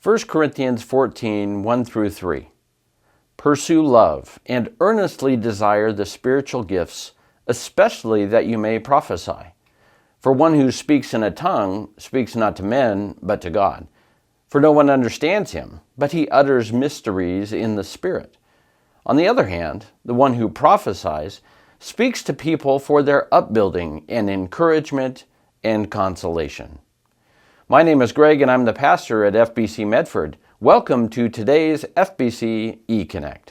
1 Corinthians 14, 1 through 3. Pursue love and earnestly desire the spiritual gifts, especially that you may prophesy. For one who speaks in a tongue speaks not to men, but to God. For no one understands him, but he utters mysteries in the Spirit. On the other hand, the one who prophesies speaks to people for their upbuilding and encouragement and consolation. My name is Greg, and I'm the pastor at FBC Medford. Welcome to today's FBC EConnect.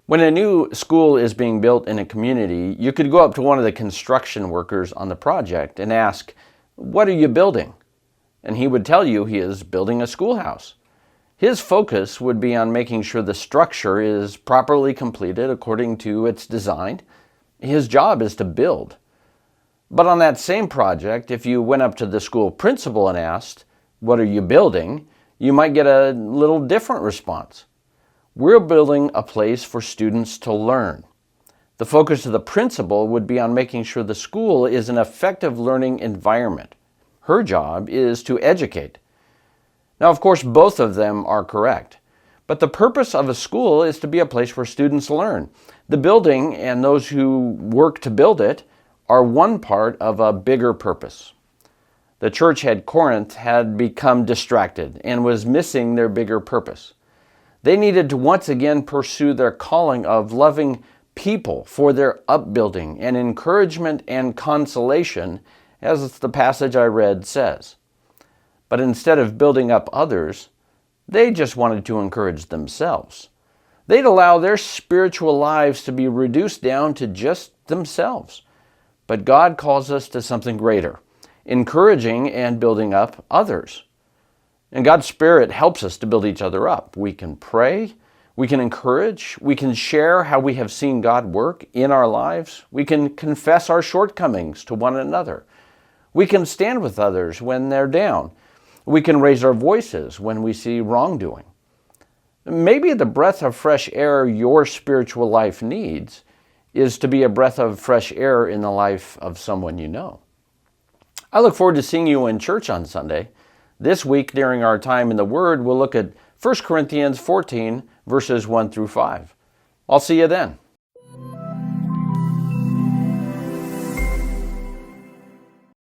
When a new school is being built in a community, you could go up to one of the construction workers on the project and ask, "What are you building?" And he would tell you he is building a schoolhouse. His focus would be on making sure the structure is properly completed according to its design. His job is to build. But on that same project, if you went up to the school principal and asked, "What are you building?" you might get a little different response. We're building a place for students to learn. The focus of the principal would be on making sure the school is an effective learning environment. Her job is to educate. Now, of course, both of them are correct. But the purpose of a school is to be a place where students learn. The building and those who work to build it are one part of a bigger purpose. The church at Corinth had become distracted and was missing their bigger purpose. They needed to once again pursue their calling of loving people for their upbuilding and encouragement and consolation, as the passage I read says. But instead of building up others, they just wanted to encourage themselves. They'd allow their spiritual lives to be reduced down to just themselves. But God calls us to something greater, encouraging and building up others. And God's Spirit helps us to build each other up. We can pray, we can encourage, we can share how we have seen God work in our lives. We can confess our shortcomings to one another. We can stand with others when they're down. We can raise our voices when we see wrongdoing. Maybe the breath of fresh air your spiritual life needs is to be a breath of fresh air in the life of someone you know. I look forward to seeing you in church on Sunday. This week, during our time in the Word, we'll look at 1 Corinthians 14, verses 1 through 5. I'll see you then.